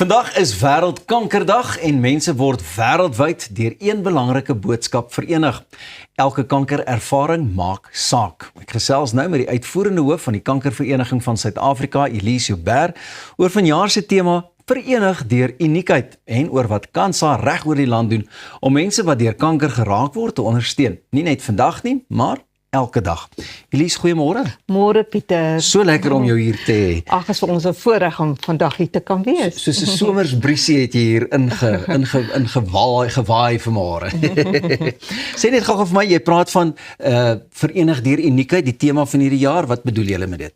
Vandag is Wêreldkankerdag en mense word wêreldwyd deur een belangrike boodskap verenig. Elke kankerervaring maak saak. Ek gesels nou met die uitvoerende hoof van die Kankervereniging van Suid-Afrika, Elise Joubert, oor vanjaar se tema Verenig deur uniekheid en oor wat Kansa reg oor die land doen om mense wat deur kanker geraak word te ondersteun. Nie net vandag nie, maar elke dag. Elise, goeiemôre. Môre Pieter. So lekker om jou hier te hê. Ag, is vir ons 'n voorreg om vandag hier te kan wees. Soos 'n somersbriesie het jy hier gewaai vanmôre. Sê net gou vir my, jy praat van verenig deur uniekheid, die tema van hierdie jaar. Wat bedoel jy met dit?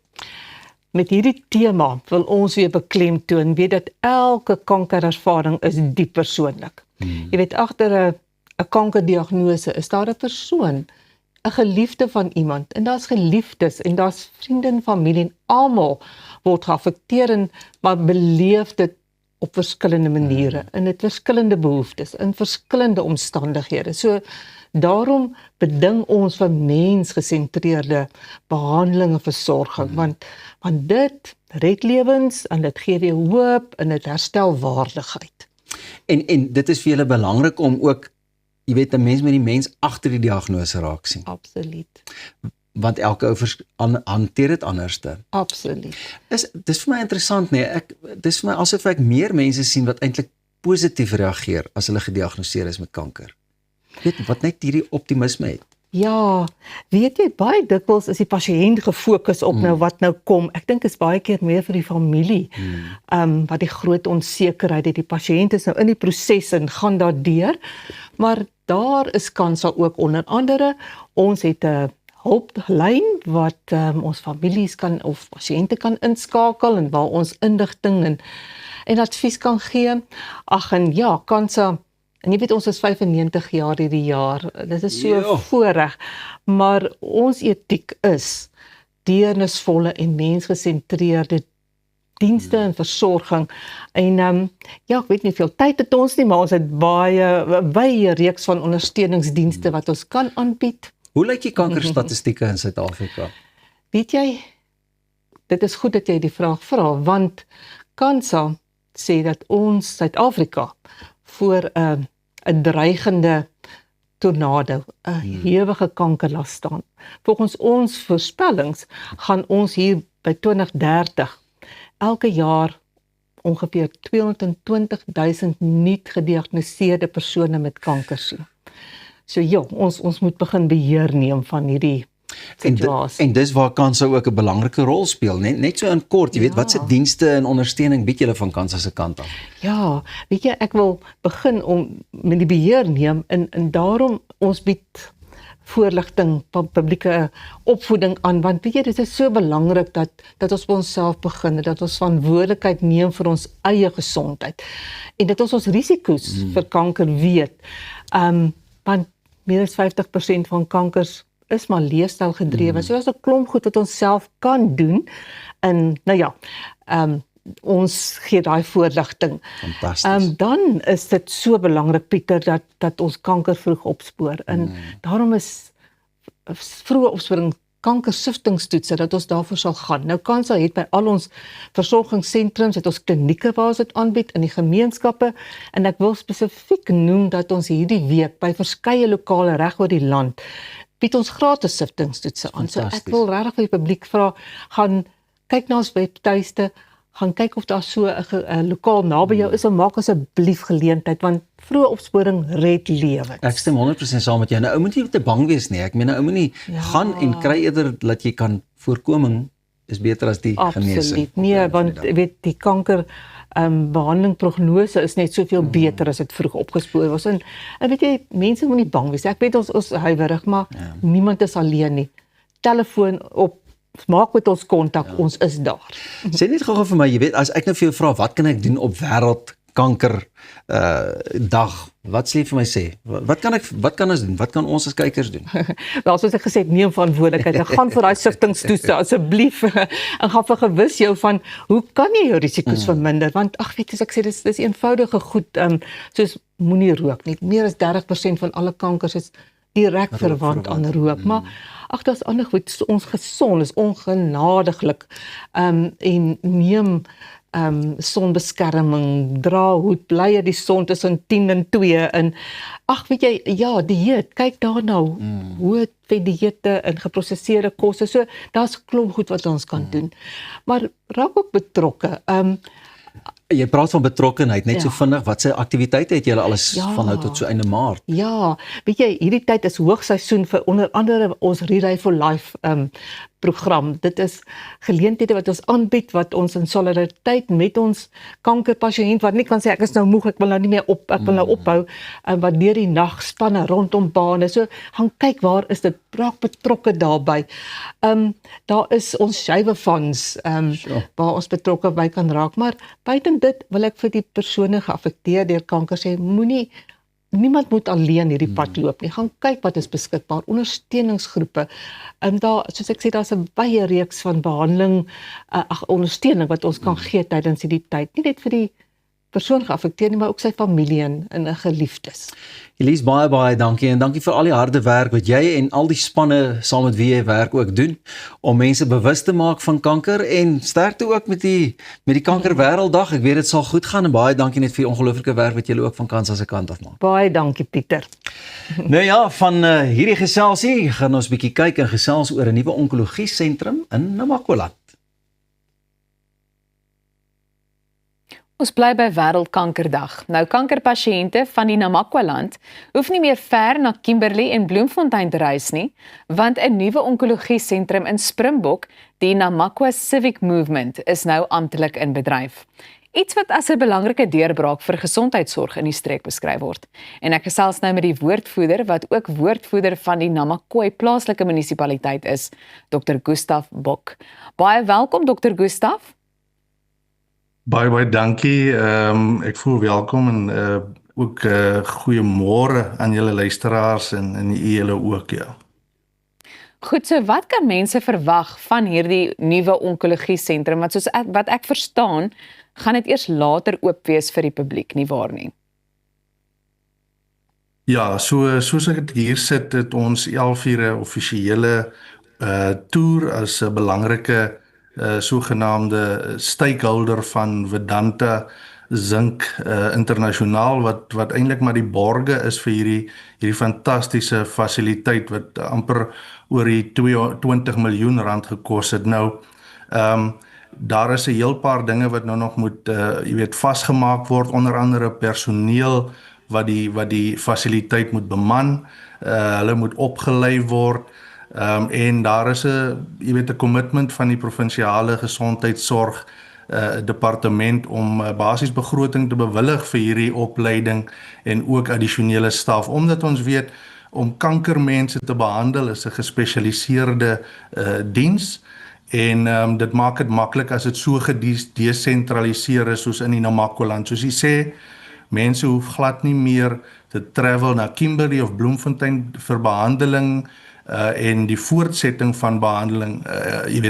Met hierdie tema wil ons weer beklemtoon, weet dat elke kankerervaring is diep persoonlik. Jy weet, agter 'n kankerdiagnose is daar 'n persoon, 'n geliefde van iemand, en daar's geliefdes en daar's vriende en familie en almal word geaffekteer, maar beleef dit op verskillende maniere en het verskillende behoeftes in verskillende omstandighede. So daarom beding ons vir mensgesentreerde behandeling en versorging, want dit red lewens en dit gee weer hoop en dit herstel waardigheid. En dit is vir julle belangrik om ook, jy weet, 'n mens met die mens agter die diagnose raak sien. Absoluut. Want elke ou hanteer dit anderste. Absoluut. Dis vir my interessant, dis vir my asof ek meer mense sien wat eintlik positief reageer as hulle gediagnoseer is met kanker. Weet wat net hierdie optimisme het. Ja, weet jy, baie dikwels is die pasiënt gefokus op nou wat nou kom. Ek dink is baie keer meer vir die familie. Wat die groot onsekerheid het. Die pasiënt is nou in die proses en gaan daardeur, maar daar is Kansa ook onder andere. Ons het 'n hulplyn wat ons families kan of pasiënte kan inskakel en waar ons inligting en advies kan gee. Ag, en ja, Kansa. En jy weet, ons is 95 jaar hierdie jaar, dit is so voorreg, maar ons etiek is deernisvolle en mensgesentreerde dienste en versorging. En ja, ek weet nie veel tyd het ons nie, maar ons het baie reeks van ondersteuningsdienste wat ons kan aanbied. Hoe lyk die kankerstatistieke in Suid-Afrika? Weet jy, dit is goed dat jy die vraag vra, want Kansa sê dat ons Suid-Afrika voor 'n dreigende tornado, 'n hewige kankerlas staan. Volgens ons voorspellings gaan ons hier by 2030 elke jaar ongeveer 220.000 nuut gediagnoseerde persone met kanker sien. So ja, ons moet begin beheer neem van hierdie situasie. En dis waar Kansa ook 'n belangrike rol speel, net so in kort, jy weet, wat se dienste en ondersteuning bied julle van Kansa se kant af? Ja, weet jy, ek wil begin om met die beheer neem en daarom ons bied voorligting, publieke opvoeding aan, want weet jy, dit is so belangrik dat ons by onsself begin, dat ons verantwoordelikheid neem vir ons eie gesondheid en dat ons risiko's vir kanker weet. Want meer as 50% van kankers is maar leefstyl gedrewe. So is 'n klomp goed wat ons self kan doen. En nou ja, ons gee daai voorligting. Fantasties. Dan is dit so belangrik, Pieter, dat ons kanker vroeg opspoor. En daarom is vroeë opsporing kankersiftingstoetse, dat ons daarvoor sal gaan. Nou Kansa het by al ons versorgingssentrums, het ons klinieke waar ons dit aanbied in die gemeenskappe, en ek wil spesifiek noem dat ons hierdie week by verskeie lokale reg oor die land bied ons gratis siftingstoetse aan. So ek wil regtig vir die publiek vra, gaan kyk na ons webtuiste, gaan kyk of daar so 'n lokaal naby jou is, en maak asseblief geleentheid, want vroeë opsporing red lewens. Ek stem 100% saam met jou. Nou, ou moet nie te bang wees nie. Ek meen, ou moet nie gaan en kry eerder dat jy kan voorkoming is beter as die genesing. Absoluut. Nee, want weet die kanker behandeling prognose is net soveel beter as dit vroeg opgespoor was. En weet jy, mense moet nie bang wees. Ek weet ons huiwerig, maar niemand is alleen nie. Telefoon op, maak met ons kontak, ons is daar. Sê net gou vir my, jy weet, as ek nou vir jou vra, wat kan ek doen op Wêreldkanker dag? Wat sê jy vir my sê? Wat kan ons doen? Wat kan ons as kykers doen? Wel, soos ek gesê het, neem verantwoordelikheid. En gaan vir daai siftingstoetse asseblief en gaan vergewis jou van hoe kan jy jou risiko's verminder? Want ag, weet jy, ek sê dis eenvoudige goed, soos moenie rook nie. Meer as 30% van alle kankers is direk verwant aan rook, maar ag, daar's ander goed, ons gesond is ongenadiglik en neem sonbeskerming, dra hoed, bly uit die son tussen 10 en 2 en ag weet jy, ja, dieet, kyk daar nou, hoë vet dieete en geprosesseerde kosse. So daar's 'n klomp goed wat ons kan doen. Maar raak ook betrokke. Jy praat van betrokkenheid, net so Ja. vinnig, wat se aktiwiteite het julle alles Ja. van nou tot so einde Maart? Ja, weet jy, hierdie tyd is hoogseisoen vir onder andere ons Rewrite for Life program. Dit is geleenthede wat ons aanbied, wat ons in solidariteit met ons kankerpasiënt wat nie kan sê ek is nou moeg, ek wil nou nie meer ek wil nou ophou, wat deur die nag spanne rondom bane. So gaan kyk waar is dit, raak betrokke daarbey. Daar is ons Shywe Funds waar ons betrokke by kan raak, maar buiten dit wil ek vir die persone geaffekteer deur kanker sê, niemand moet alleen hierdie pad loop nie. Gaan kyk wat is beskikbaar, ondersteuningsgroepe. Daar, soos ek sê, daar's 'n baie reeks van behandeling, ondersteuning wat ons kan gee tydens hierdie tyd. Nie net vir die persoon geaffekteer nie, maar ook sy familie en 'n geliefdes. Elise, baie dankie en dankie vir al die harde werk wat jy en al die spanne saam met wie jy werk ook doen om mense bewus te maak van kanker en sterkte ook met die Kanker Wêrelddag. Ek weet dit sal goed gaan en baie dankie net vir die ongelooflike werk wat julle ook van Kans se kant af maak. Baie dankie Pieter. Nou ja, van hierdie geselsie gaan ons bietjie kyk en gesels oor 'n nuwe onkologie sentrum in Namakwa. Ons bly by Wêreldkankerdag. Nou kankerpasiënte van die Namakwa-land hoef nie meer ver na Kimberley en Bloemfontein te reis nie, want 'n nuwe onkologie sentrum in Springbok, die Namakwa Civic Movement, is nou amptelik in bedryf. Iets wat as 'n belangrike deurbraak vir gesondheidsorg in die streek beskryf word. En ek gesels nou met die woordvoerder wat ook woordvoerder van die Namakwa plaaslike munisipaliteit is, Dr. Gustaf Bok. Baie welkom Dr. Gustaf. Baie dankie. Ek voel welkom en ook goeiemôre aan julle luisteraars en julle ook, ja. Goed, so wat kan mense verwag van hierdie nuwe onkologie sentrum? Want soos wat ek verstaan, gaan dit eers later oop wees vir die publiek, nie waar nie? Ja, soos ek dit hier sit, het ons 11 ure offisiële toer as 'n belangrike sogenaamde stakeholder van Vedanta Zink internasionaal wat eintlik maar die borge is vir hierdie fantastiese fasiliteit wat amper oor die 20 miljoen rand gekos het. Nou daar is 'n heel paar dinge wat nou nog moet vasgemaak word, onder andere personeel wat die fasiliteit moet beman, hulle moet opgelei word. En daar is 'n commitment van die provinsiale gesondheidsorg departement om basies begroting te bewillig vir hierdie opleiding en ook addisionele staf, omdat ons weet om kankermense te behandel is 'n gespesialiseerde diens en dit maak dit maklik as dit so gedesentraliseer is soos in die Namakwa-land. Soos jy sê, mense hoef glad nie meer te travel na Kimberley of Bloemfontein vir behandeling en die voortsetting van behandeling,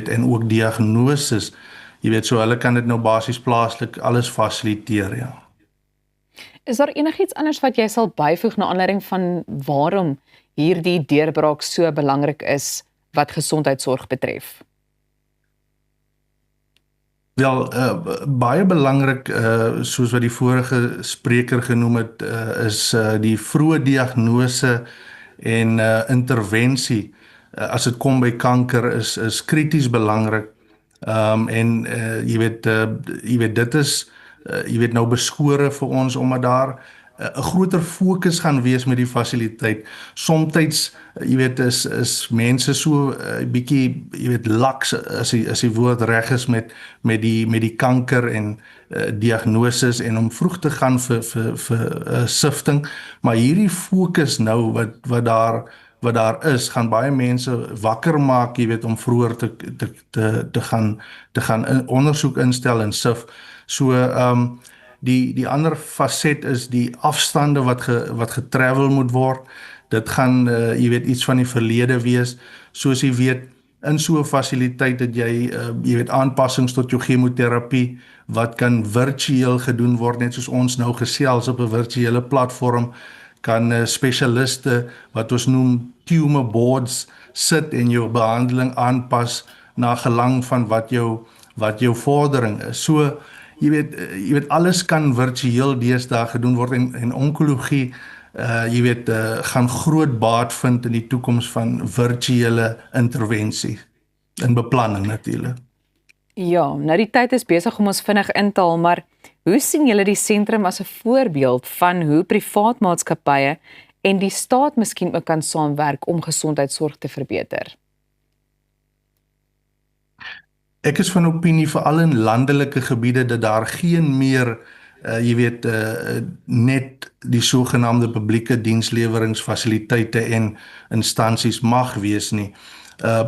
en ook diagnoses, so hulle kan dit nou basies plaaslik alles fasiliteer, ja. Is daar enigiets anders wat jy sal byvoeg na aanleiding van waarom hierdie deurbraak so belangrik is wat gesondheidsorg betref? Wel, baie belangrik, soos wat die vorige spreker genoem het, is die vroeë diagnose en intervensie as dit kom by kanker is krities belangrik. Dit is nou beskore vir ons omdat daar 'n groter fokus gaan wees met die fasiliteit. Somtyds, is mense so 'n bietjie, laks as die woord reg is met die kanker en diagnoses en om vroeg te gaan vir sifting, maar hierdie fokus nou wat daar is, gaan baie mense wakker maak, om vroeër te gaan ondersoek instel en sif. So die ander faset is die afstande wat getravel moet word. Dit gaan iets van die verlede wees. Soos jy weet, in so 'n fasiliteit het jy aanpassings tot jou chemoterapie wat kan virtueel gedoen word, net soos ons nou gesels op 'n virtuele platform, kan spesialiste wat ons noem tumor boards sit en jou behandeling aanpas na gelang van wat jou vordering is. So jy weet alles kan virtueel deesdae gedoen word en onkologie jy weet gaan groot baat vind in die toekoms van virtuele intervensie en beplanning natuurlik. Ja, nou die tyd is besig om ons vinnig in te haal, maar hoe sien julle die sentrum as 'n voorbeeld van hoe privaat maatskappye en die staat miskien ook kan saamwerk om gesondheidsorg te verbeter? Ek is van opinie veral in landelike gebiede dat daar geen meer jy weet net die sogenaamde publieke diensleweringsfasiliteite en instansies mag wees nie.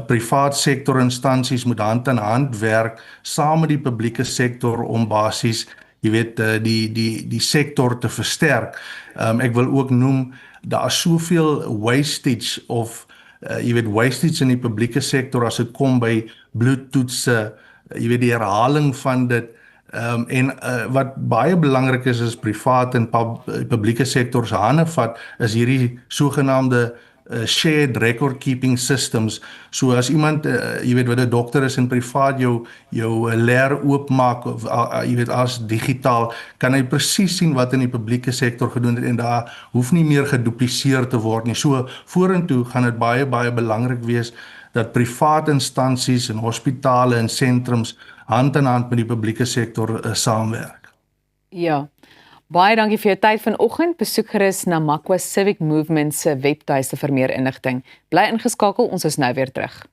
Privaat sektor instansies moet hand aan hand werk saam met die publieke sektor om basies jy weet die sektor te versterk. Ek wil ook noem daar is soveel wastage of jy weet wastage in die publieke sektor as dit kom by bloedtoetse, jy weet die herhaling van dit en wat baie belangrik is privaat en publieke sektor se hande vat is hierdie sogenaamde shared record keeping systems. So as iemand jy weet wat 'n dokter is in privaat jou leer oopmaak of jy weet as digitaal kan hy presies sien wat in die publieke sektor gedoen het en daar hoef nie meer gedupliseer te word nie. So vorentoe gaan dit baie belangrik wees dat privaat instansies en hospitale en sentrums hand in hand met die publieke sektor saamwerk. Ja. Baie dankie vir jou tyd vanoggend. Besoek gerus Namakwa Civic Movement se webtuiste vir meer inligting. Bly ingeskakel, ons is nou weer terug.